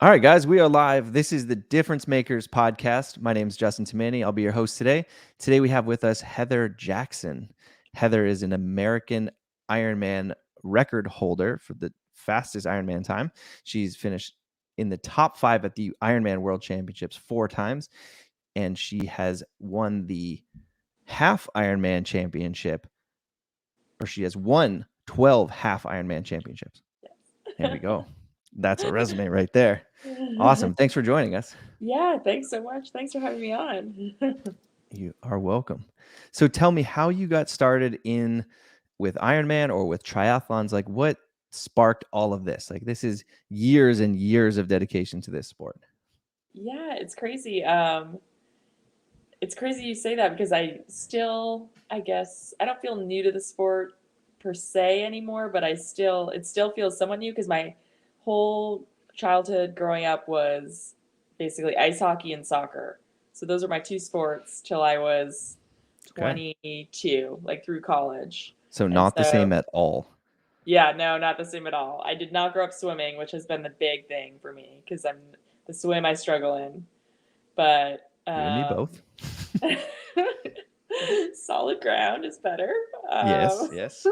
All right, guys, we are live. This is the Difference Makers podcast. My name is Justin Tamani. I'll be your host today. Today we have with us HeatherJackson. Heather is an American Ironman record holder for the fastest Ironman time. She's finished in the top 5 at the Ironman World Championships 4 times, and she has won the half Ironman championship, or she has won 12 half Ironman championships. There we go. That's a resume right there. Awesome. Thanks for joining us. Yeah, thanks so much. Thanks for having me on. You are welcome. So tell me how you got started in with Ironman or with triathlons. Like what sparked all of this? Like this is years and years of dedication to this sport. Yeah, it's crazy. It's crazy you say that because I guess, I don't feel new to the sport per se anymore, but it still feels somewhat new because my whole childhood growing up was basically ice hockey and soccer. So those are my two sports till I was Okay. 22, like through college. So And not the so same at all. Yeah, no, not the same at all. I did not grow up swimming, which has been the big thing for me because I'm the swim I struggle in. But You and me both. solid ground is better. Yes, Um, yes.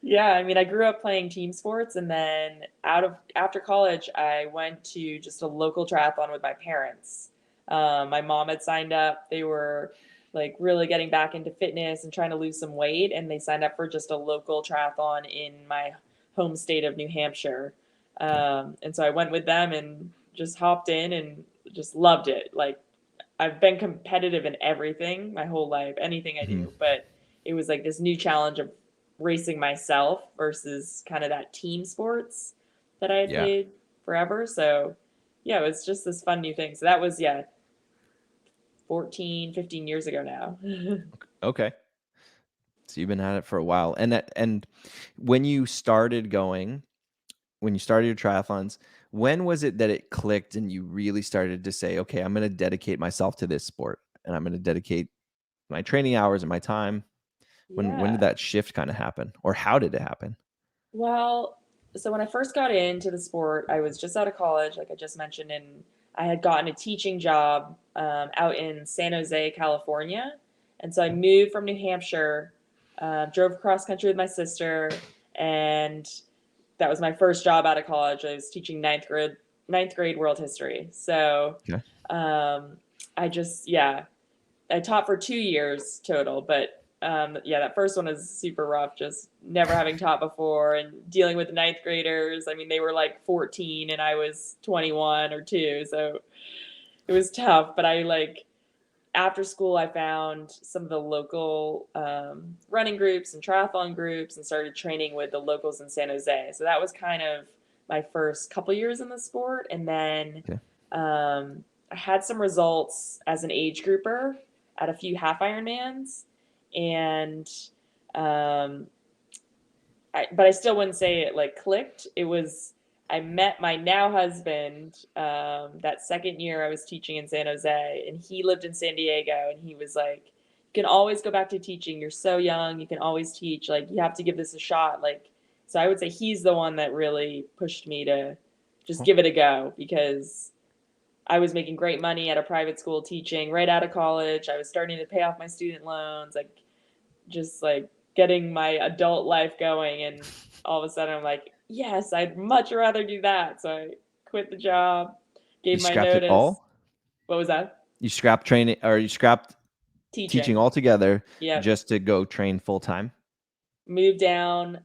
yeah, I mean, I grew up playing team sports, and then after college, I went to just a local triathlon with my parents. My mom had signed up. They were like really getting back into fitness and trying to lose some weight, and they signed up for just a local triathlon in my home state of New Hampshire. Okay. And so I went with them and just hopped in and just loved it. Like I've been competitive in everything my whole life, anything I Mhm. do, but it was like this new challenge of racing myself versus kind of that team sports that I had Yeah. played forever. So yeah, it was just this fun new thing. So that was, yeah, 14, 15 years ago now. Okay. So you've been at it for a while. And when you started going, when you started your triathlons, when was it that it clicked and you really started to say, okay, I'm going to dedicate myself to this sport and I'm going to dedicate my training hours and my time? When did Yeah. that shift kind of happen, or how did it happen? Well, so when I first got into the sport, I was just out of college, like I just mentioned, and I had gotten a teaching job out in San Jose, California. And so I Okay. moved from New Hampshire, drove cross country with my sister, and that was my first job out of college. I was teaching ninth grade world history. So Okay. um, yeah, I taught for 2 years total, but yeah, that first one is super rough. Just never having taught before and dealing with ninth graders. I mean, they were like 14 and I was 21 or two, so it was tough. But I like after school, I found some of the local running groups and triathlon groups and started training with the locals in San Jose. So that was kind of my first couple years in the sport, and then Okay. I had some results as an age grouper at a few half Ironmans, and um, but I still wouldn't say it like clicked. It was I met my now husband that second year I was teaching in San Jose, and he lived in San Diego, and he was like, "You can always go back to teaching. You're so young. You can always teach. Like you have to give this a shot." Like so, I would say he's the one that really pushed me to just Cool. give it a go because I was making great money at a private school teaching right out of college. I was starting to pay off my student loans, like just like getting my adult life going. And all of a sudden, I'm like, yes, I'd much rather do that. So I quit the job, You gave my scrapped it notice. all? What was that? You scrapped training, or you scrapped teaching Teaching. altogether Yep. just to go train full time? Moved down.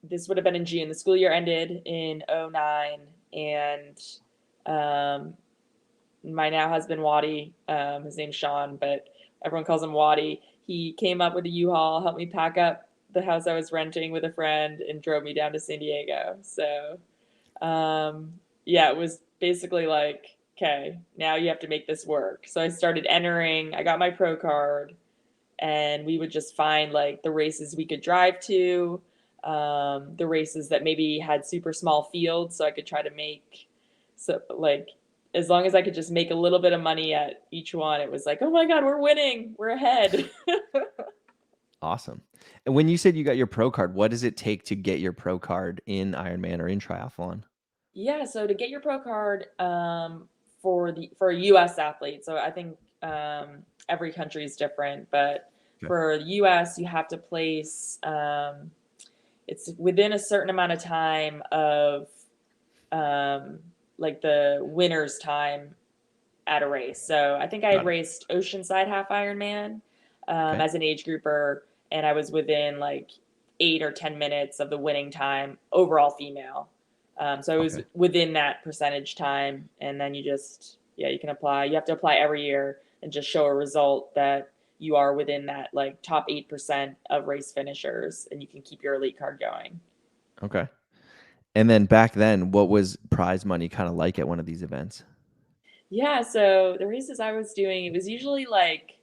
This would have been in June. The school year ended in '09, and um, my now husband Waddy, his name's Sean, but everyone calls him Waddy. He came up with a U-Haul, helped me pack up the house I was renting with a friend, and drove me down to San Diego. So, yeah, it was basically like, okay, now you have to make this work. So I started entering. I got my pro card, and we would just find like the races we could drive to, the races that maybe had super small fields, so I could try to make so like as long as I could just make a little bit of money at each one, it was like, oh my god, we're winning, we're ahead. Awesome. And when you said you got your pro card, what does it take to get your pro card in Ironman or in triathlon? Yeah, so to get your pro card for a US athlete, so I think every country is different, but Okay. for US you have to place it's within a certain amount of time of um, like the winner's time at a race. So I think I had Got it. raced Oceanside Half Ironman Okay. as an age grouper, and I was within like 8 or 10 minutes of the winning time overall female. So I was Okay. within that percentage time, and then you can apply. You have to apply every year and just show a result that you are within that like top 8% of race finishers, and you can keep your elite card going. Okay. And then back then, what was prize money kind of like at one of these events? Yeah, so the races I was doing, it was usually like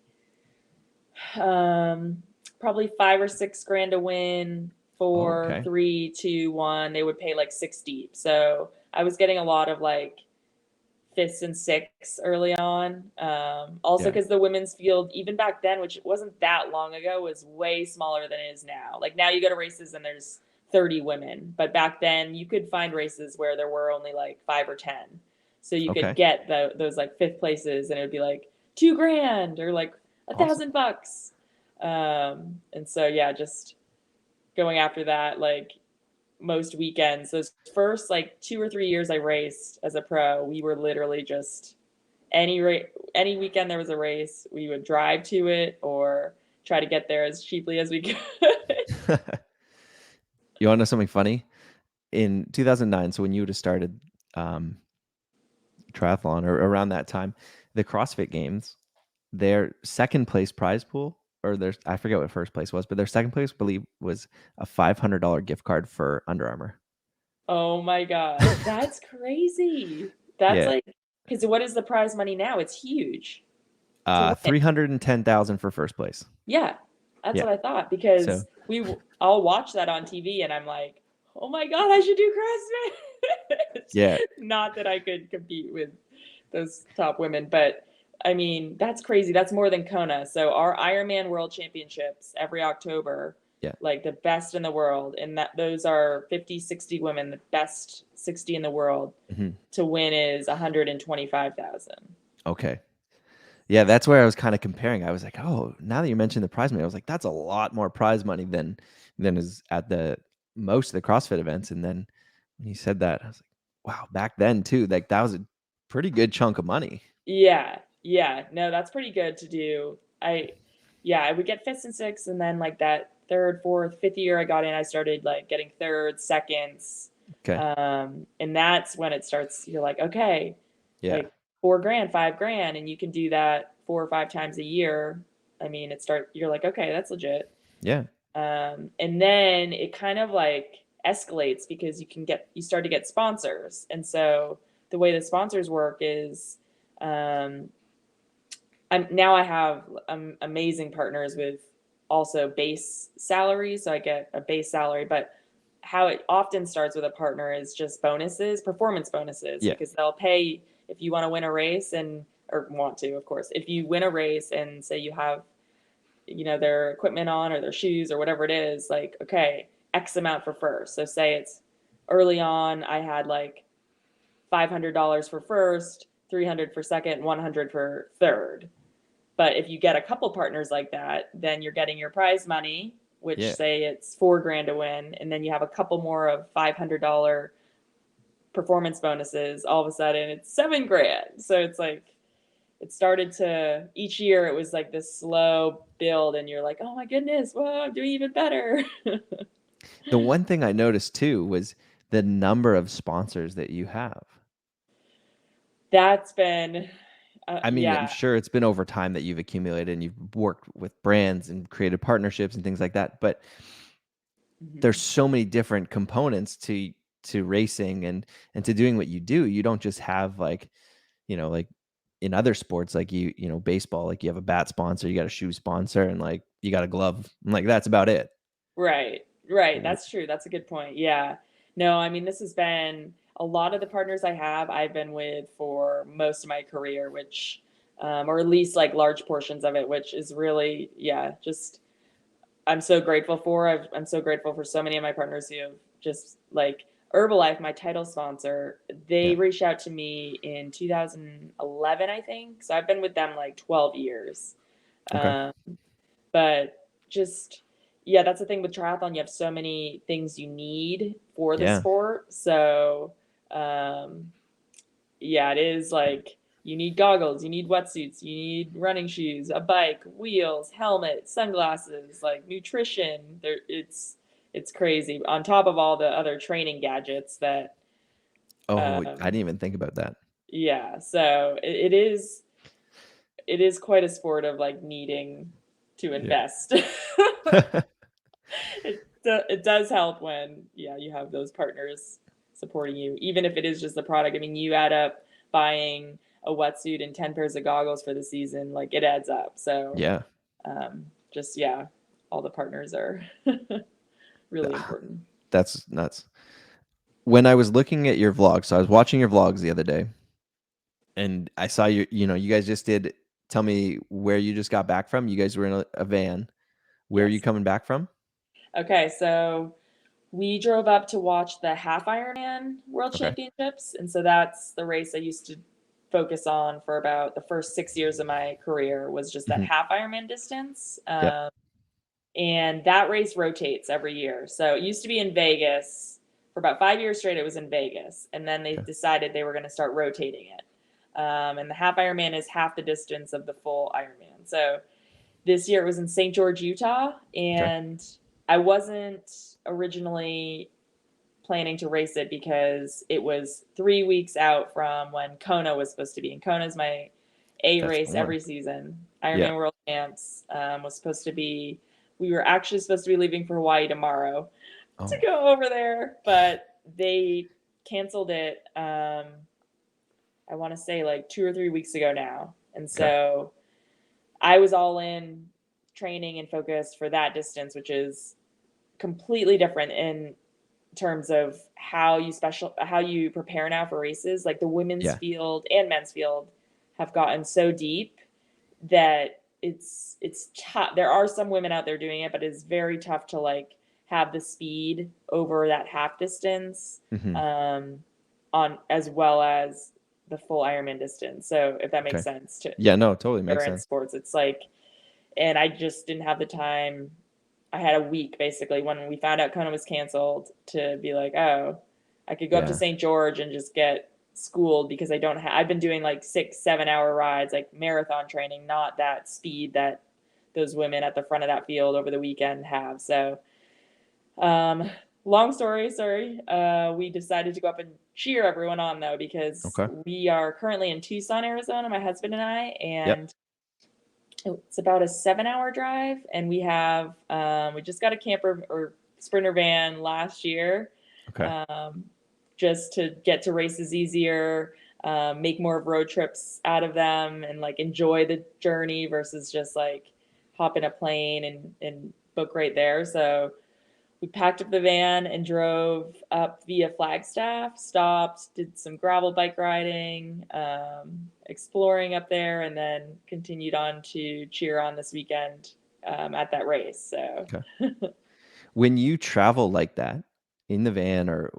um, probably 5 or 6 grand to win. Oh, For okay. 3, 2, 1, they would pay like six deep. So I was getting a lot of like fifths and sixths early on. Also, Yeah. because the women's field, even back then, which wasn't that long ago, was way smaller than it is now. Like now you go to races and there's 30 women, but back then you could find races where there were only like 5 or 10. So you could Okay. get those like fifth places and it would be like 2 grand or like a Awesome. thousand bucks. And so, yeah, just going after that, like most weekends, those first like 2 or 3 years I raced as a pro, we were literally just any weekend there was a race, we would drive to it or try to get there as cheaply as we could. You want to know something funny? In 2009, so when you would have started um, triathlon or around that time, the CrossFit Games, their second place prize pool, or their I forget what first place was, but their second place, I believe, was a $500 gift card for Under Armour. Oh my gosh, that's crazy. That's Yeah, like, because what is the prize money now? It's huge to win it. 310,000 for first place. Yeah, that's Yeah, what I thought so because I'll watch that on TV and I'm like, oh my god, I should do CrossFit. yeah, Not that I could compete with those top women, but I mean that's crazy. That's more than Kona. So our Ironman World Championships every October, yeah. like the best in the world, and that those are 50, 60 women, the best 60 in the world. Hmm. To win is 125,000. Okay. Yeah, that's where I was kind of comparing. I was like, oh, now that you mentioned the prize money, I was like, that's a lot more prize money than is at the most of the CrossFit events. And then when you said that, I was like, wow, back then too, like that was a pretty good chunk of money. Yeah, yeah. No, that's pretty good to do. Yeah, I would get fifths and sixths, and then like that third, fourth, fifth year I got in, I started like getting thirds, seconds, Okay. and that's when it starts. You're like, okay, Yeah. like 4 grand, 5 grand, and you can do that 4 or 5 times a year. I mean, You're like, okay, that's legit. Yeah. And then it kind of like escalates because you start to get sponsors, and so the way the sponsors work is um, now I have amazing partners with also base salary, so I get a base salary. But how it often starts with a partner is just bonuses, performance bonuses, Yeah. because they'll pay if you want to win a race and or want to, of course. If you win a race and say you have their equipment on or their shoes or whatever it is, like okay, X amount for first. So say it's early on, I had like $500 for first, 300 for second, 100 for third. But if you get a couple partners like that, then you're getting your prize money, which Yeah. say it's 4 grand to win, and then you have a couple more of $500 performance bonuses. All of a sudden, it's 7 grand. So it's like it started to each year. It was like this slow build, and you're like, oh my goodness, whoa, I'm doing even better. The one thing I noticed too was the number of sponsors that you have. That's been, I mean, I'm yeah. sure it's been over time that you've accumulated and you've worked with brands and created partnerships and things like that. But there's Mhm. so many different components to racing and to doing what you do. You don't just have like, like in other sports, like baseball, like you have a bat sponsor, you got a shoe sponsor, and like you got a glove. And like that's about it. Right, right. W- That's true. That's a good point. Yeah. No, I mean, this has been a lot of the partners I've been with for most of my career, which, or at least like large portions of it, which is really, yeah, just I'm so grateful for. I'm so grateful for so many of my partners who have just like Herbalife, my title sponsor, they Yeah. reached out to me in 2011, I think. So I've been with them like 12 years. Okay. Um, but just, yeah, that's the thing with triathlon. You have so many things you need for the Yeah. sport. So, um, yeah, it is like you need goggles, you need wetsuits, you need running shoes, a bike, wheels, helmet, sunglasses, like nutrition. It's crazy. On top of all the other training gadgets that, Oh, I didn't um, even think about that. yeah. So it is quite a sport of like needing to invest. Yeah. It does help when, yeah, you have those partners supporting you, even if it is just the product. I mean, you add up buying a wetsuit and 10 pairs of goggles for the season, like it adds up. So, Yeah. just, yeah, all the partners are really Ah, important. that's nuts. When I was looking at your vlog, so I was watching your vlogs the other day, and I saw you guys just did tell me where you just got back from. You guys were in a van. Where are you Yes. coming back from? Okay. So we drove up to watch the half Ironman World Okay. Championships. And so that's the race I used to focus on for about the first 6 years of my career, was just that Hmm. half Ironman distance. Yep. And that race rotates every year. So it used to be in Vegas for about 5 years straight. It was in Vegas, and then they Okay. decided they were going to start rotating it. And the half Ironman is half the distance of the full Ironman. So this year it was in St. George, Utah, Okay. and I wasn't originally planning to race it because it was 3 weeks out from when Kona was supposed to be. And Kona is my A That's the race one. every season. Yeah. Ironman World Champs was supposed to be. We were actually supposed to be leaving for Hawaii tomorrow to Oh. go over there, but they canceled it. I want to say like 2 or 3 weeks ago now, and Okay. so I was all in training and focused for that distance, which is completely different in terms of how you prepare now for races. Like the women's Yeah. field and men's field have gotten so deep that it's tough. There are some women out there doing it, but it's very tough to like have the speed over that half distance, Hmm. um, on as well as the full Ironman distance. So if that makes Okay. sense to Yeah. No, totally makes endurance sense. sports, it's like, and I just didn't have the time. I had a week basically when we found out Kona was canceled to be like, oh, I could go up to Yeah. St. George and just get schooled because I don't have. I've been doing like 6, 7 hour rides, like marathon training, not that speed that those women at the front of that field over the weekend have. So, long story, sorry. We decided to go up and cheer everyone on though because Okay. we are currently in Tucson, Arizona, my husband and I, Yep. and it's about a 7 hour drive, and we just got a camper or sprinter van last year, Okay. um, just to get to races easier, make more road trips out of them, and like enjoy the journey versus just like hop in a plane and book right there. So we packed up the van and drove up via Flagstaff, stopped, did some gravel bike riding, exploring up there, and then continued on to cheer on this weekend, at that race. So, Okay. When you travel like that in the van or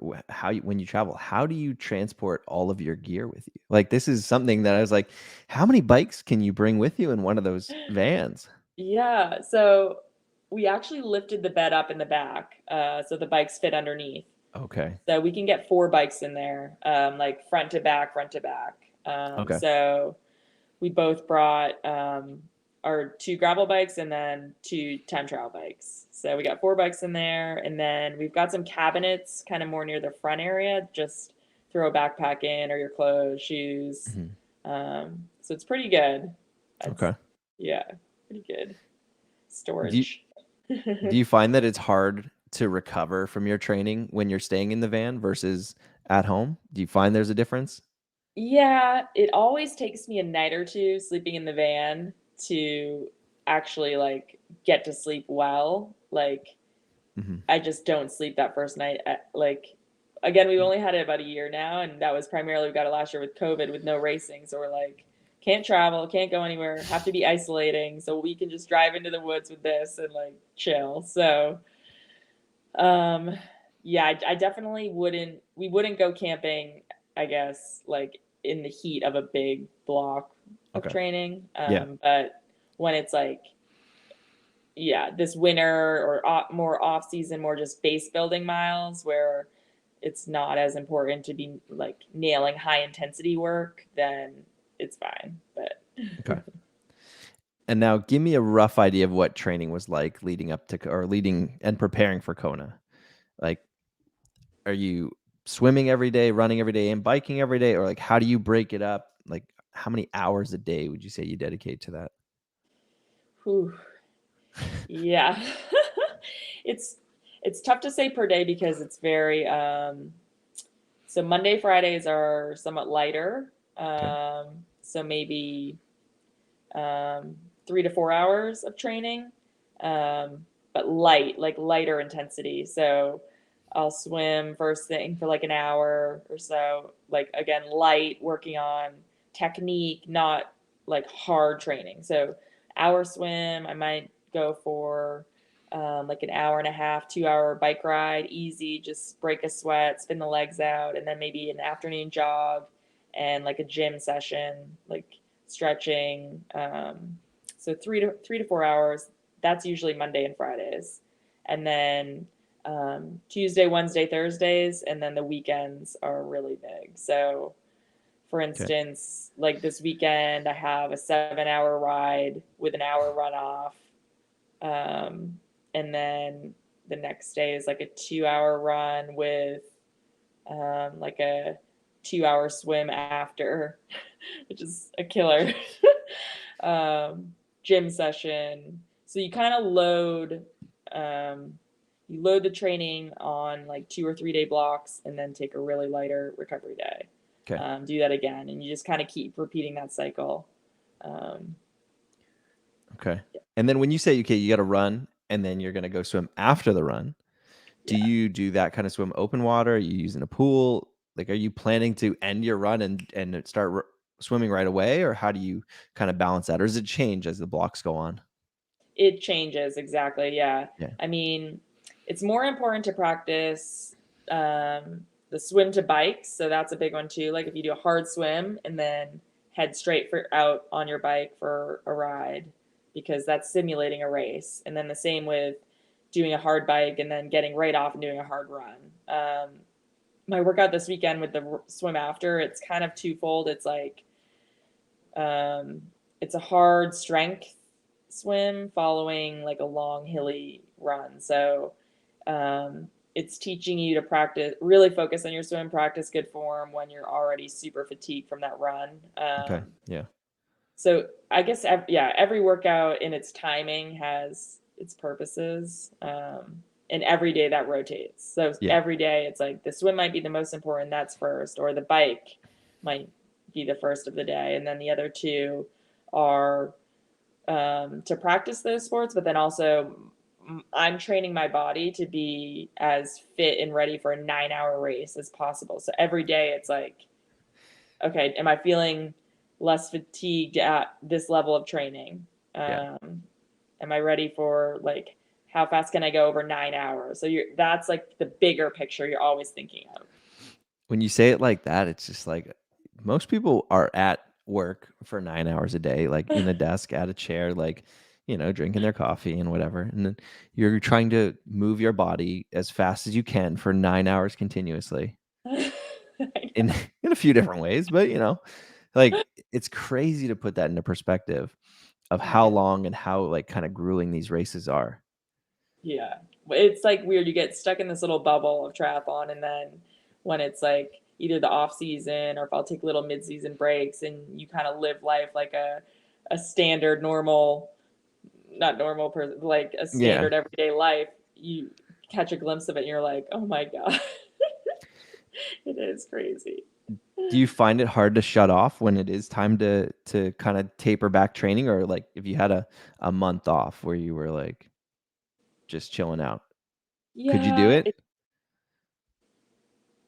when you travel, how do you transport all of your gear with you? Like this is something that I was like, how many bikes can you bring with you in one of those vans? yeah, so we actually lifted the bed up in the back, so the bikes fit underneath. Okay. So we can get 4 bikes in there, like front to back, front to back. Okay. So we both brought, our 2 gravel bikes and then 2 time trial bikes. So we got 4 bikes in there, and then we've got some cabinets kind of more near the front area. Just throw a backpack in or your clothes, shoes. Mhm. So it's pretty good. It's, Okay. yeah, pretty good Do you, storage. do you find that it's hard to recover from your training when you're staying in the van versus at home? Do you find there's a difference? Yeah, it always takes me a night or two sleeping in the van to actually like get to sleep well. Like Hmm. I just don't sleep that first night. Like again, we've only had it about a year now, and that was primarily we got it last year with COVID with no racing. So we're like, can't travel, can't go anywhere, have to be isolating. So we can just drive into the woods with this and like chill. So, um, Yeah, I definitely wouldn't. We wouldn't go camping, I guess, like in the heat of a big block of Okay. training. Yeah. But when it's like, yeah, this winter or more off season, more just base building miles where it's not as important to be like nailing high intensity work, then it's fine. But Okay. And now give me a rough idea of what training was like leading up to or leading and preparing for Kona. Like, are you swimming every day, running every day, and biking every day? Or like how do you break it up? Like how many hours a day would you say you dedicate to that? whew, yeah, it's it's tough to say per day because it's very so Monday, Fridays are somewhat lighter. Okay. So maybe 3 to 4 hours of training, but like lighter intensity. So I'll swim first thing for like an hour or so, like again, light, working on technique, not like hard training. So hour swim, I might go for like an hour and a half, 2 hour bike ride, easy, just break a sweat, spin the legs out, and then maybe an afternoon jog and like a gym session, like stretching. So 3 to 4 hours. That's usually Monday and Fridays, and then Tuesday, Wednesday, Thursdays, and then the weekends are really big. So, for Okay. instance, like this weekend, I have a 7 hour ride with an hour runoff, and then the next day is like a 2 hour run with like a 2 hour swim after, which is a killer. Gym session. So you kind of um, load the training on like 2 or 3 day blocks, and then take a really lighter recovery day. Okay. Do that again, and you just kind of keep repeating that cycle. Um, Okay. And then when you say, okay, you got to run and then you're going to go swim after the run, do yeah, you do that kind of swim open water? Are you using a pool? Like, are you planning to end your run and start swimming right away? Or how do you kind of balance that? Or does it change as the blocks go on? it changes exactly. Yeah, Yeah. I mean, it's more important to practice the swim to bikes. So that's a big one too. Like if you do a hard swim and then head straight for out on your bike for a ride, because that's simulating a race. And then the same with doing a hard bike and then getting right off and doing a hard run. My workout this weekend with the swim after, it's kind of twofold. It's like um, it's a hard strength swim following like a long hilly run. So it's teaching you to practice, really focus on your swim, practice good form when you're already super fatigued from that run. Okay. Yeah. So I guess yeah, every workout in its timing has its purposes, and every day that rotates. So Yeah. every day it's like the swim might be the most important, that's first, or the bike might be the first of the day, and then the other two are to practice those sports, but then also I'm training my body to be as fit and ready for a 9 hour race as possible. So every day it's like, okay, am I feeling less fatigued at this level of training? Yeah. Am I ready for like how fast can I go over 9 hours? So that's like the bigger picture you're always thinking of. When you say it like that, it's just like most people are at work for 9 hours a day, like in a desk at a chair, like, drinking their coffee and whatever. And then you're trying to move your body as fast as you can for 9 hours continuously I in, know. in a few different ways. But, like it's crazy to put that into perspective of how Yeah. long and how like kind of grueling these races are. Yeah. It's like weird. You get stuck in this little bubble of triathlon, and then when it's like either the off season or if I'll take little mid season breaks and you kind of live life like a standard normal, not normal person, like a Yeah. standard everyday life, you catch a glimpse of it and you're like, oh my God, it is crazy. Do you find it hard to shut off when it is time to kind of taper back training, or like if you had a month off where you were like just chilling out, could you do Yeah, it?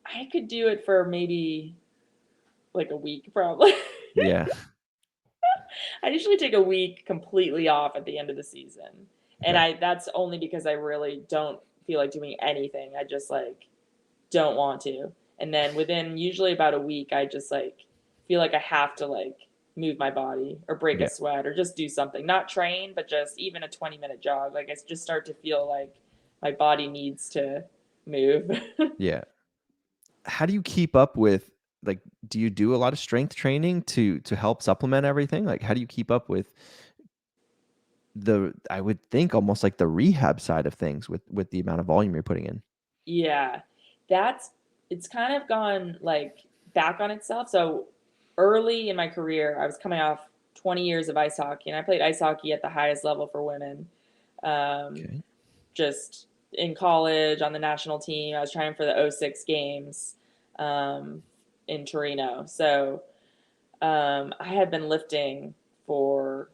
I could do it for maybe like a week probably. Yeah. I usually take a week completely off at the end of the season. And Okay. that's only because I really don't feel like doing anything. I just like don't want to. And then within usually about a week, I just like feel like I have to like move my body or break a Yeah. sweat or just do something, not train, but just even a 20-minute jog. Like I just start to feel like my body needs to move. Yeah. How do you keep up with, like, do you do a lot of strength training to help supplement everything? Like, how do you keep up with I would think almost like the rehab side of things with the amount of volume you're putting in? Yeah, that's it's kind of gone like back on itself. So early in my career, I was coming off 20 years of ice hockey, and I played ice hockey at the highest level for women. Um, Okay. just in college on the national team, I was trying for the '06 games in Torino. So I had been lifting for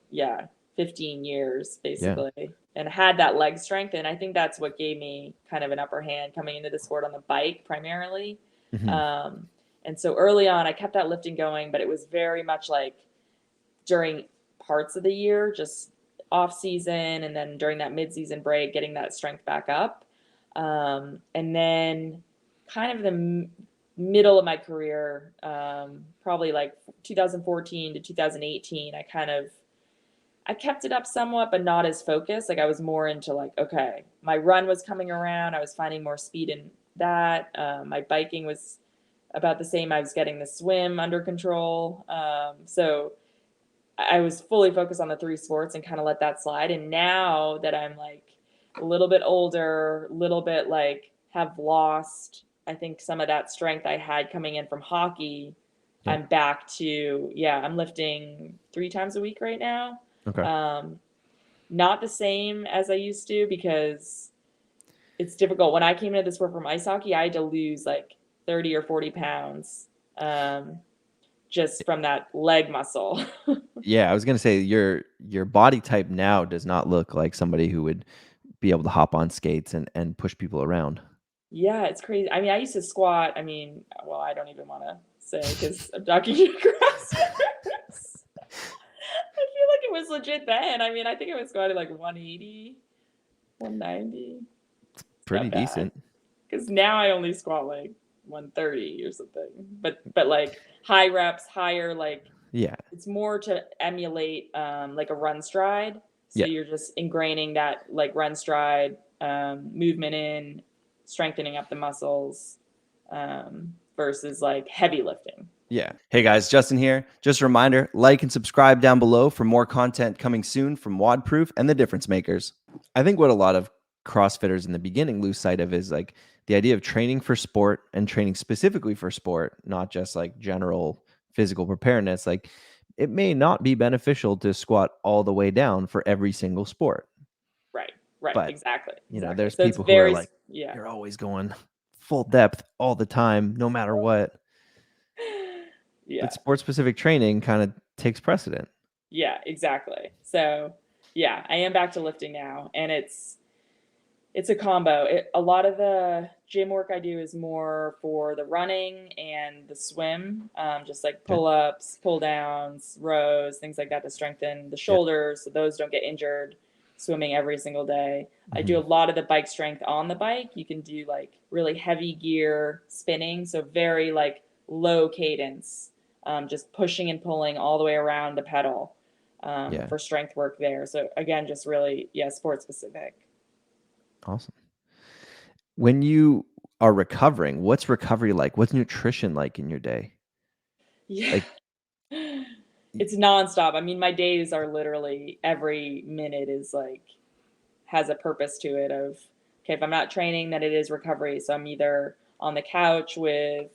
15 years Yeah. basically, and had that leg strength, and I think that's what gave me kind of an upper hand coming into the sport on the bike primarily. Mhm. Um, and so early on, I kept that lifting going, but it was very much like during parts of the year, just off season, and then during that mid-season break, getting that strength back up. And then kind of the middle of my career, probably like 2014 to 2018, I kept it up somewhat, but not as focused. Like I was more into like, okay, my run was coming around. I was finding more speed in that. My biking was about the same. I was getting the swim under control. So I was fully focused on the three sports and kind of let that slide. And now that I'm like a little bit older, a little bit like have lost, I think some of that strength I had coming in from hockey, Yeah. I'm back to, I'm lifting 3 times a week right now. Okay. Um, Not the same as I used to because it's difficult. When I came into the sport from ice hockey, I had to lose like 30 or 40 pounds just from that leg muscle. Yeah, I was gonna say your body type now does not look like somebody who would be able to hop on skates and push people around. Yeah, it's crazy. I mean, I used to squat. I mean, well, I don't even want to say because I'm talking to CrossFitters. I feel like it was legit then. I mean, I think I was squatting like 180, 190. It's Pretty not bad. decent. Because now I only squat like 130 or something. But like high reps, higher like Yeah. it's more to emulate like a run stride. So Yeah. you're just ingraining that like run stride movement in, strengthening up the muscles versus like heavy lifting. Yeah. Hey guys, Justin here. Just a reminder, like and subscribe down below for more content coming soon from WODProof and the Difference Makers. I think what a lot of CrossFitters in the beginning lose sight of is like the idea of training for sport and training specifically for sport, not just like general physical preparedness. Like it may not be beneficial to squat all the way down for every single sport. Right, right, But, exactly. there's So it's people who are very, like, yeah. you're always going full depth all the time, no matter what. But Yeah, sport specific training kind of takes precedent. yeah, exactly. So yeah, I am back to lifting now, and it's a combo. A lot of the gym work I do is more for the running and the swim, just like Okay. pull ups, pull downs, rows, things like that to strengthen the Yeah. shoulders so those don't get injured swimming every single day. I do Hmm. a lot of the bike strength on the bike. You can do like really heavy gear spinning, so very like low cadence, just pushing and pulling all the way around the pedal Yeah. for strength work there. So again, just really, sport specific. Awesome. When you are recovering, what's recovery like? What's nutrition like in your day? Yeah. Like, It's nonstop. I mean, my days are literally every minute is like has a purpose to it of okay, if I'm not training, then it is recovery. So I'm either on the couch with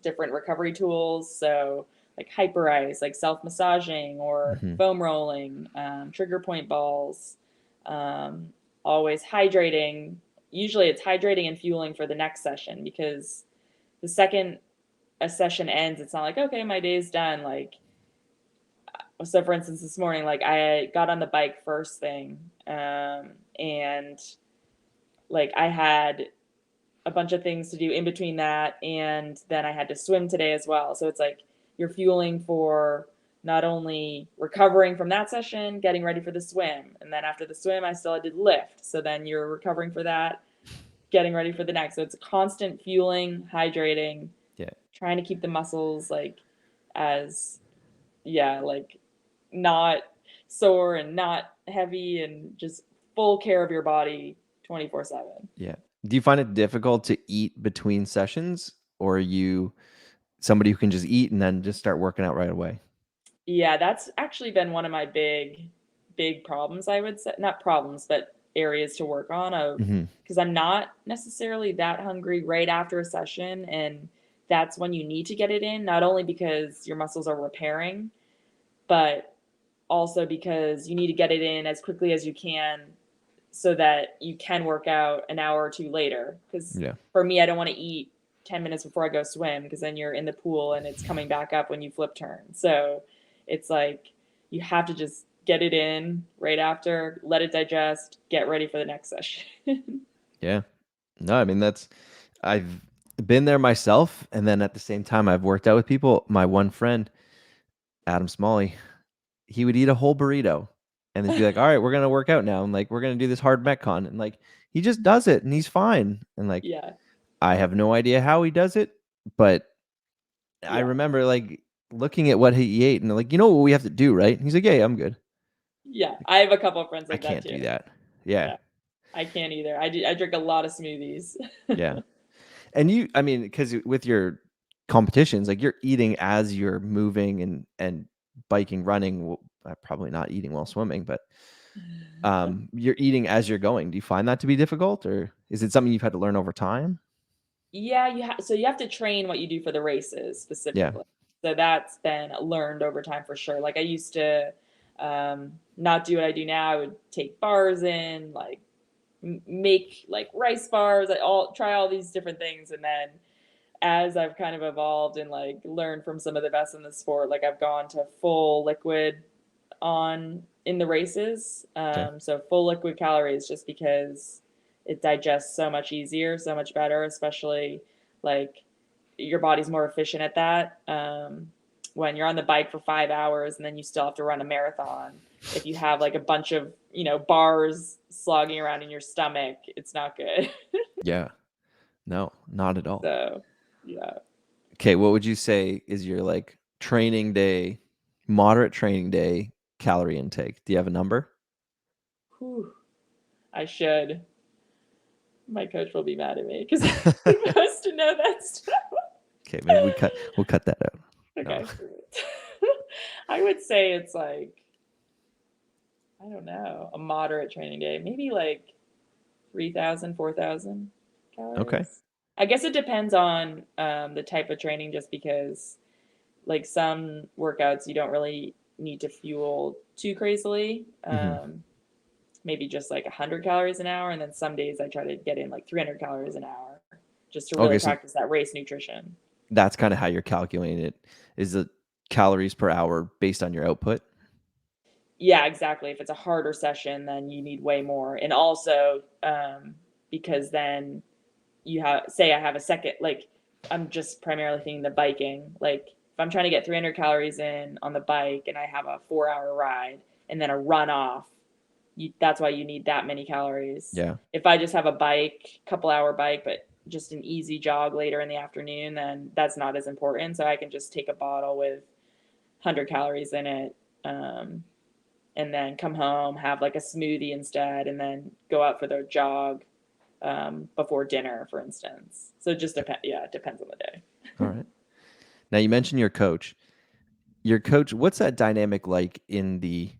different recovery tools, so like hyper ice, like self massaging or mhm. foam rolling, trigger point balls, um, always hydrating. Usually it's hydrating and fueling for the next session because the second a session ends, it's not like, okay, my day's done. Like, so for instance, this morning, like I got on the bike first thing, and like I had a bunch of things to do in between that, and then I had to swim today as well. So it's like you're fueling for not only recovering from that session, getting ready for the swim, and then after the swim, I still had to lift. So then you're recovering for that, getting ready for the next. So it's constant fueling, hydrating, Yeah. trying to keep the muscles like as, yeah, like not sore and not heavy, and just full care of your body 24/7. Yeah. Do you find it difficult to eat between sessions, or are you somebody who can just eat and then just start working out right away? Yeah, that's actually been one of my big problems, I would say. Not problems, but areas to work on, of Hmm. because I'm not necessarily that hungry right after a session, and that's when you need to get it in, not only because your muscles are repairing, but also because you need to get it in as quickly as you can so that you can work out an hour or two later. Because Yeah. for me, I don't want to eat 10 minutes before I go swim, because then you're in the pool and it's coming back up when you flip turn. So it's like you have to just get it in right after, let it digest, get ready for the next session. Yeah. No, I mean, I've been there myself. And then at the same time, I've worked out with people. My one friend, Adam Smalley, he would eat a whole burrito and then be like, all right, we're going to work out now. And like, we're going to do this hard Metcon. And like, he just does it and he's fine. And like, Yeah. I have no idea how he does it, but I Yeah. remember like looking at what he ate and like, you know what we have to do, right? And he's like, yeah, I'm good. Yeah. I have a couple of friends I like that can't too. do that. Yeah. Yeah. I can't either. I drink a lot of smoothies. Yeah. And I mean, because with your competitions, like you're eating as you're moving and biking, running, probably not eating while swimming, but you're eating as you're going. Do you find that to be difficult, or is it something you've had to learn over time? Yeah, so you have to train what you do for the races Yeah. specifically. So that's been learned over time for sure. Like I used to not do what I do now. I would take bars in, like make like rice bars, try all these different things, and then as I've kind of evolved and like learned from some of the best in the sport, like I've gone to full liquid on in the races. Okay. So full liquid calories, just because it digests so much easier, so much better, especially like your body's more efficient at that. When you're on the bike for 5 hours and then you still have to run a marathon, if you have like a bunch of, bars slogging around in your stomach, it's not good. Yeah. No, not at all. So, yeah. Okay. What would you say is your like training day, moderate training day calorie intake? Do you have a number? Whew. I should. My coach will be mad at me because I'm supposed to know that stuff. Okay, maybe we'll cut that out. No. Okay. I would say it's like, I don't know, a moderate training day, maybe like 3,000, 4,000 Okay. calories. I guess it depends on the type of training, just because like some workouts you don't really need to fuel too crazily. Hmm. Maybe just like 100 calories an hour. And then some days I try to get in like 300 calories an hour, just to really Okay, so practice that race nutrition. that's kind of how you're calculating it. Is the calories per hour based on your output? Yeah, exactly. If it's a harder session, then you need way more. And also, because then say I have a second, like I'm just primarily thinking the biking. Like if I'm trying to get 300 calories in on the bike and I have a 4 hour ride and then a run off, that's why you need that many calories. Yeah. If I just have a couple hour bike, but just an easy jog later in the afternoon, then that's not as important. So I can just take a bottle with 100 calories in it, and then come home, have like a smoothie instead, and then go out for the jog before dinner, for instance. So it just depends. Yeah, it depends on the day. All right. Now you mentioned your coach. Your coach, what's that dynamic like in the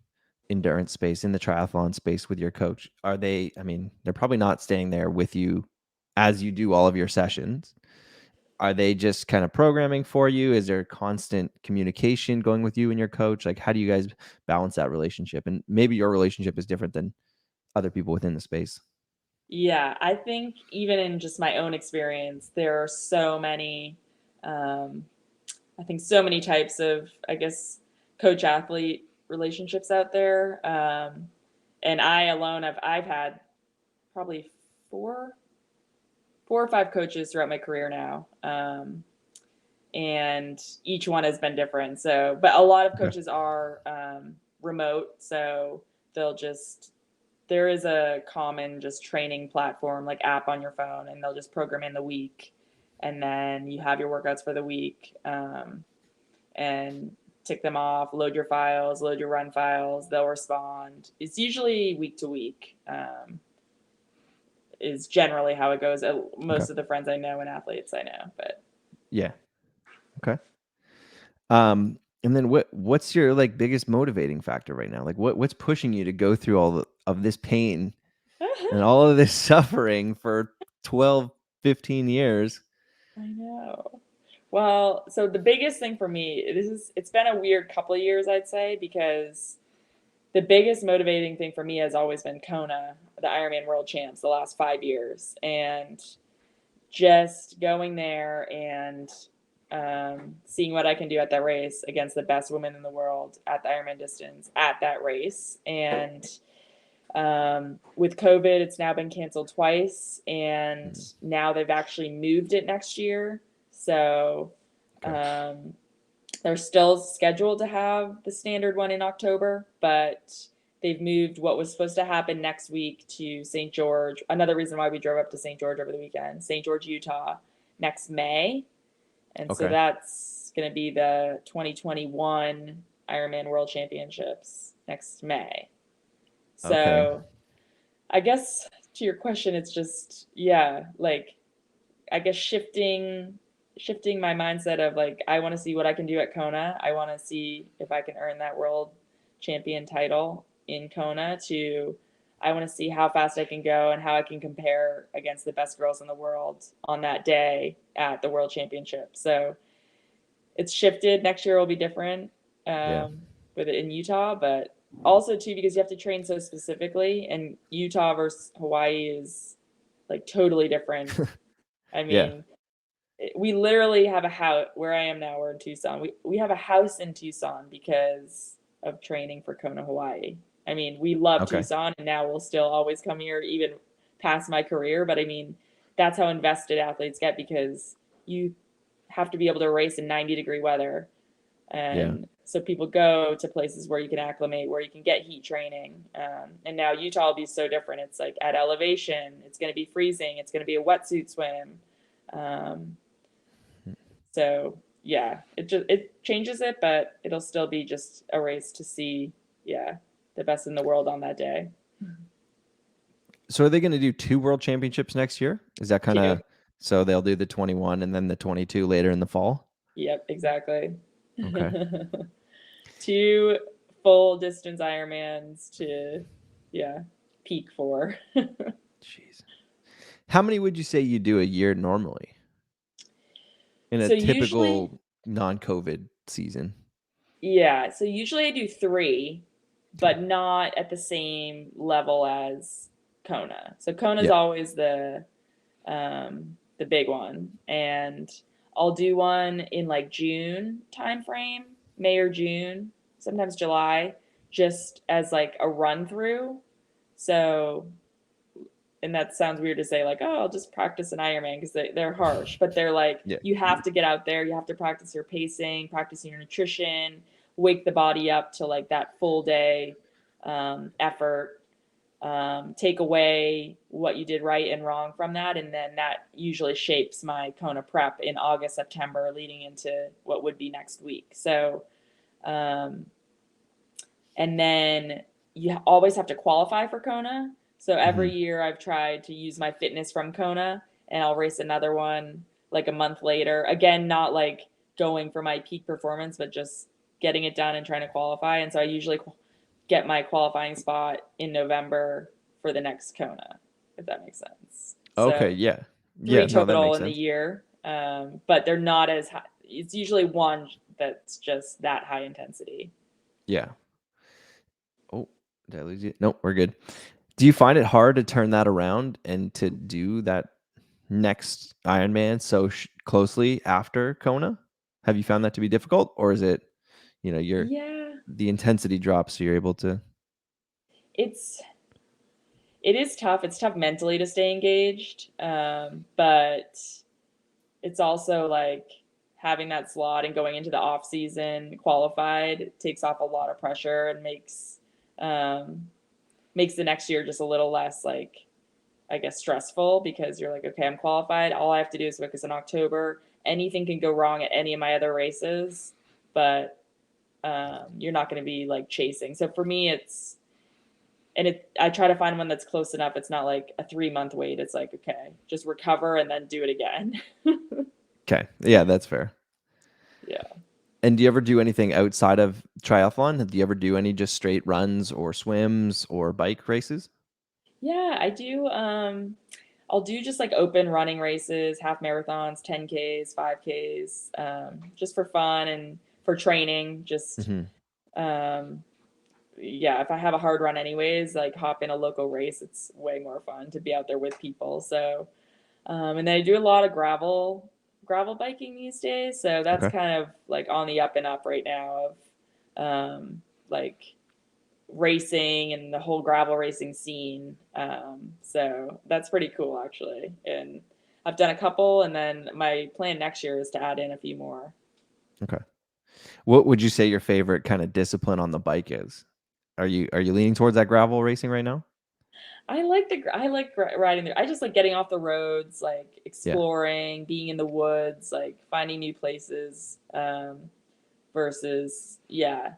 endurance space, in the triathlon space with your coach? I mean, they're probably not staying there with you as you do all of your sessions. Are they just kind of programming for you? Is there constant communication going with you and your coach? Like, how do you guys balance that relationship? And maybe your relationship is different than other people within the space. Yeah, I think even in just my own experience, there are so many, um, I think so many types of, I guess, coach athlete relationships out there. And I alone, I've had probably four or five coaches throughout my career now. And each one has been different. So, but a lot of Okay. coaches are remote. So they'll just there is a common just training platform like app on your phone, and they'll just program in the week, and then you have your workouts for the week, and tick them off, load your files, load your run files. They'll respond. It's usually week to week. Is generally how it goes. Most Okay. of the friends I know and athletes I know, but Yeah. Okay. And then what's your like biggest motivating factor right now? Like what's pushing you to go through of this pain and all of this suffering for 12, 15 years? I know. Well, so the biggest thing for me, it's been a weird couple of years, I'd say, because the biggest motivating thing for me has always been Kona, the Ironman World Champs, the last 5 years, and just going there and seeing what I can do at that race against the best women in the world at the Ironman distance at that race. And with COVID, it's now been canceled twice, and now they've actually moved it next year. So they're still scheduled to have the standard one in October, but they've moved what was supposed to happen next week to St. George. Another reason why we drove up to St. George over the weekend, St. George, Utah, next May. And so that's going to be the 2021 Ironman World Championships next May. So I guess to your question, it's just, like, I guess shifting my mindset of like, I want to see what I can do at Kona. I want to see if I can earn that world champion title in Kona, to I want to see how fast I can go and how I can compare against the best girls in the world on that day at the world championship. So it's shifted. Next year will be different with it in Utah, but also too, because you have to train so specifically, and Utah versus Hawaii is like totally different. I mean, we literally have a house where I am now. We're in Tucson. We have a house in Tucson because of training for Kona, Hawaii. I mean, we love Tucson, and now we'll still always come here even past my career. But I mean, that's how invested athletes get, because you have to be able to race in 90-degree weather. And so people go to places where you can acclimate, where you can get heat training. And now Utah will be so different. It's like at elevation, it's going to be freezing. It's going to be a wetsuit swim. So yeah, it changes it, but it'll still be just a race to see, the best in the world on that day. So are they going to do 2 world championships next year? Is that kind of, so they'll do the 21 and then the 22 later in the fall? Yep, exactly. Okay. 2 full distance Ironmans to, peak for. Jeez. How many would you say you do a year normally in a typical non-COVID season? Yeah, so usually I do 3, but not at the same level as Kona. So Kona's always the big one, and I'll do one in like June timeframe, May or June, sometimes July, just as like a run through. So, and that sounds weird to say, like, oh, I'll just practice an Ironman, because they're harsh, but they're like, you have to get out there, you have to practice your pacing, practicing your nutrition, wake the body up to like that full day effort, take away what you did right and wrong from that. And then that usually shapes my Kona prep in August, September, leading into what would be next week. So, and then you always have to qualify for Kona. So every year I've tried to use my fitness from Kona, and I'll race another one like a month later. Again, not like going for my peak performance, but just getting it done and trying to qualify. And so I usually get my qualifying spot in November for the next Kona, if that makes sense. Okay, So yeah. 3 No, that total makes in the sense. year, but they're not as high. It's usually one that's just that high intensity. Yeah. Oh, did I lose you? Nope, we're good. Do you find it hard to turn that around and to do that next Ironman so closely after Kona? Have you found that to be difficult, or is it, the intensity drops, so you're able to? It is tough. It's tough mentally to stay engaged, but it's also like having that slot and going into the off season qualified takes off a lot of pressure and makes makes the next year just a little less like, I guess, stressful, because you're like, okay, I'm qualified. All I have to do is focus in October. Anything can go wrong at any of my other races, but you're not going to be like chasing. So for me, I try to find one that's close enough. It's not like a 3-month wait. It's like, okay, just recover and then do it again. Okay. Yeah, that's fair. Yeah. And do you ever do anything outside of triathlon? Do you ever do any just straight runs or swims or bike races? Yeah, I do. I'll do just like open running races, half marathons, 10Ks, 5Ks, just for fun and for training. Just, Mm-hmm. um, yeah, if I have a hard run anyways, like hop in a local race, it's way more fun to be out there with people. So, and then I do a lot of gravel biking these days. So that's Okay. kind of like on the up and up right now of, like racing and the whole gravel racing scene. So that's pretty cool actually. And I've done a couple, and then my plan next year is to add in a few more. Okay. What would you say your favorite kind of discipline on the bike is? Are you leaning towards that gravel racing right now? I like riding there. I just like getting off the roads, like Yeah. exploring, being in the woods, like finding new places. Versus, yeah,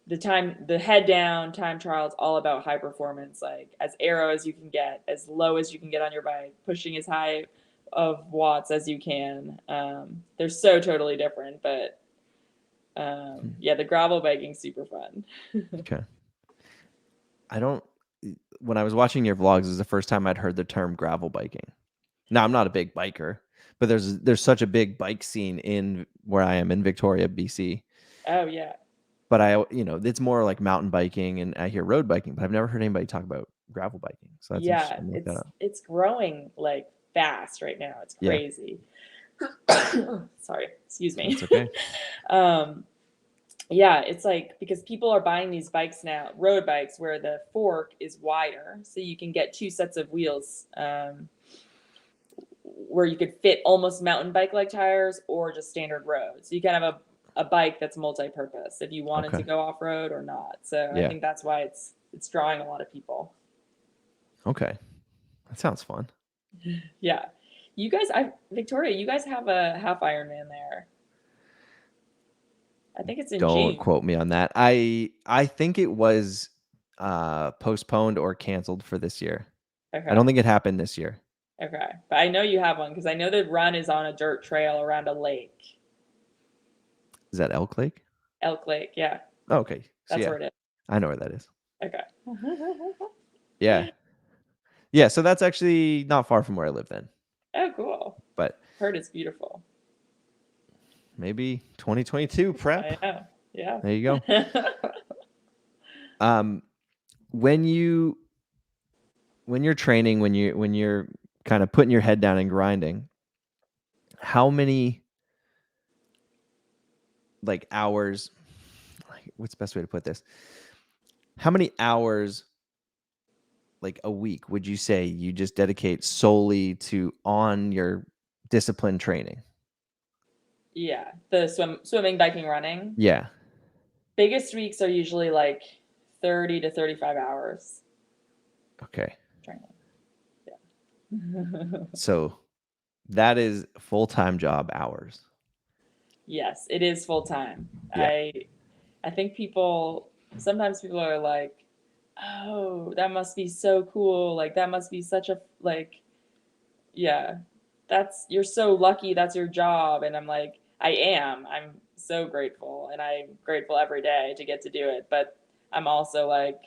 the head down time trial is all about high performance, like as aero as you can get, as low as you can get on your bike, pushing as high of watts as you can. They're so totally different, but yeah, the gravel biking's super fun. Okay. I don't. When I was watching your vlogs, it was the first time I'd heard the term gravel biking. Now I'm not a big biker, but there's such a big bike scene in where I am in Victoria, BC. Oh yeah. But it's more like mountain biking, and I hear road biking, but I've never heard anybody talk about gravel biking. So that's interesting. Yeah, I'm gonna look that up. it's growing like fast right now. It's Yeah, crazy. Sorry, excuse me. that's okay. um, yeah, it's like because people are buying these bikes now, road bikes, where the fork is wider, so you can get two sets of wheels, where you could fit almost mountain bike like tires or just standard road. So you can have a bike that's multi-purpose if you wanted Okay. to go off road or not. So I Yeah. think that's why it's drawing a lot of people. Okay. That sounds fun. Yeah. Victoria, you guys have a half Ironman there. I think it's in Don't June. quote me on that. I think it was postponed or canceled for this year. I Okay. don't think it happened this year. Okay. But I know you have one because I know the run is on a dirt trail around a lake. Is that Elk Lake? Elk Lake. Yeah. Oh, okay. So That's yeah, where it is. I know where that is. Okay. Yeah. Yeah. So that's actually not far from where I live then. Oh, cool. But Heard it's beautiful. maybe 2022 prep. I know. Yeah. There you go. When you're training, when you're kind of putting your head down and grinding, how many like hours, what's the best way to put this? How many hours like a week would you say you just dedicate solely to on your discipline training? Yeah. The swimming, biking, running. Yeah. Biggest weeks are usually like 30 to 35 hours Okay. training. Yeah. So that is full-time job hours. Yes, it is full time. Yeah. I think sometimes people are like, "Oh, that must be so cool. Like that must be such a like yeah, you're so lucky that's your job." And I'm like, I am. I'm so grateful, and I'm grateful every day to get to do it. But I'm also like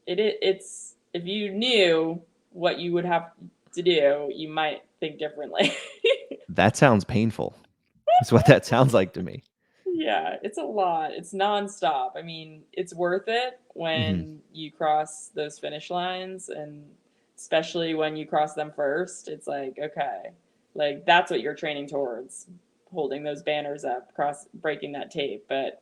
it's if you knew what you would have to do, you might think differently. That sounds painful. That's what that sounds like to me. Yeah, it's a lot. It's nonstop. I mean, it's worth it Mm-hmm. when you cross those finish lines, and especially when you cross them first. It's like, okay, like that's what you're training towards, holding those banners up, breaking that tape. But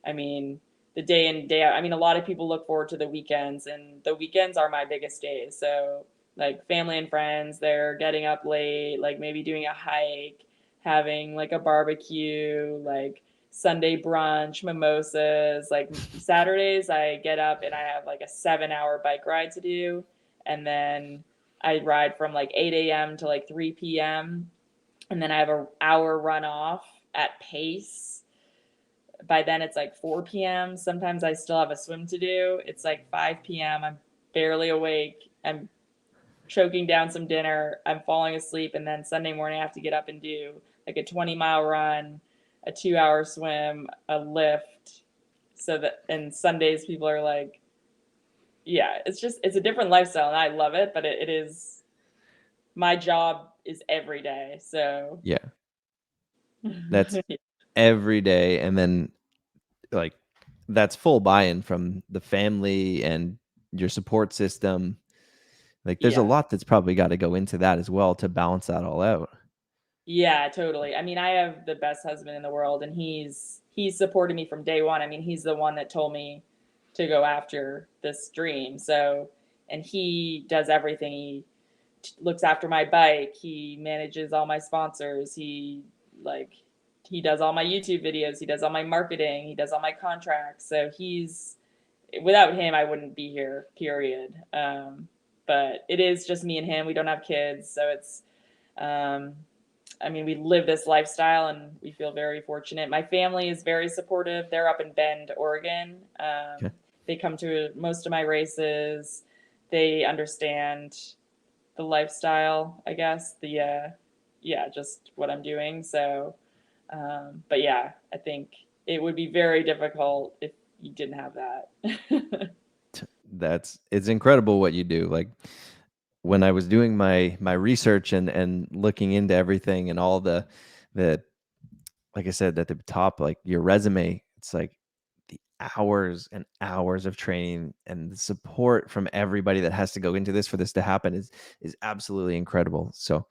I mean, the day in, day out, I mean, a lot of people look forward to the weekends, and the weekends are my biggest days. So, like, family and friends, they're getting up late, like maybe doing a hike, having like a barbecue, like Sunday brunch, mimosas. Like Saturdays, I get up and I have like a 7-hour bike ride to do. And then I ride from like 8 a.m. to like 3 p.m. And then I have an hour run off at pace. By then it's like 4 p.m. Sometimes I still have a swim to do. It's like 5 p.m. I'm barely awake. I'm choking down some dinner. I'm falling asleep. And then Sunday morning, I have to get up and do like a 20-mile run, a 2-hour swim, a lift. So that, and Sundays, people are like, yeah, it's a different lifestyle and I love it, but it is, my job is every day. So, Yeah. That's every day. And then like that's full buy-in from the family and your support system. Like there's a yeah. lot that's probably got to go into that as well to balance that all out. Yeah, totally. I mean, I have the best husband in the world and he's supported me from day one. I mean, he's the one that told me to go after this dream. So, and he does everything. He looks after my bike. He manages all my sponsors. Like he does all my YouTube videos. He does all my marketing. He does all my contracts. So he's, without him, I wouldn't be here, period. But it is just me and him. We don't have kids. So it's, I mean, we live this lifestyle and we feel very fortunate. My family is very supportive. They're up in Bend, Oregon. Okay. They come to most of my races. They understand the lifestyle, I guess, yeah, just what I'm doing. So, but yeah, I think it would be very difficult if you didn't have that. It's incredible what you do. Like when I was doing my research and looking into everything and all the like I said at the top, like your resume, it's like the hours and hours of training and the support from everybody that has to go into this for this to happen is absolutely incredible. So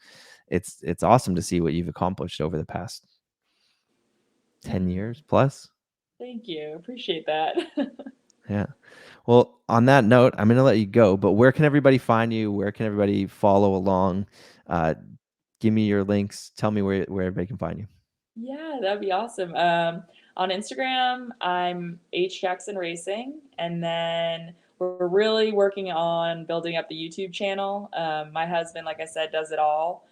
it's awesome to see what you've accomplished over the past 10 years plus. Thank you. Appreciate that. Yeah. Well, on that note, I'm going to let you go, but where can everybody find you? Where can everybody follow along? Give me your links. Tell me where everybody can find you. Yeah, that'd be awesome. On Instagram, I'm HJackson Racing, and then we're really working on building up the YouTube channel. My husband, like I said, does it all,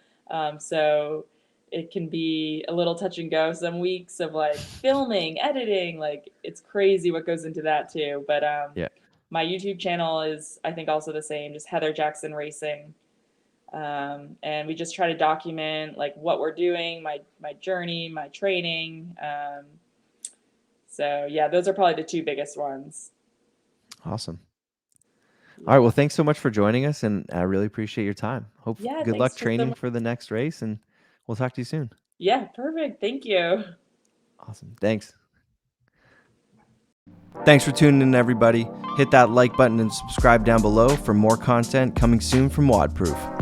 so it can be a little touch and go some weeks of like filming, editing, like it's crazy what goes into that too. But Yeah. my YouTube channel is, I think, also the same, just HeatherJackson Racing. And we just try to document like what we're doing, my journey, my training. So yeah, those are probably the two biggest ones. Awesome. Yeah. All right. Well, thanks so much for joining us, and I really appreciate your time. Yeah, Good luck thanks for so training much. for the next race, and we'll talk to you soon. Yeah, perfect. Thank you. Awesome. Thanks. Thanks for tuning in, everybody. Hit that like button and subscribe down below for more content coming soon from WODProof.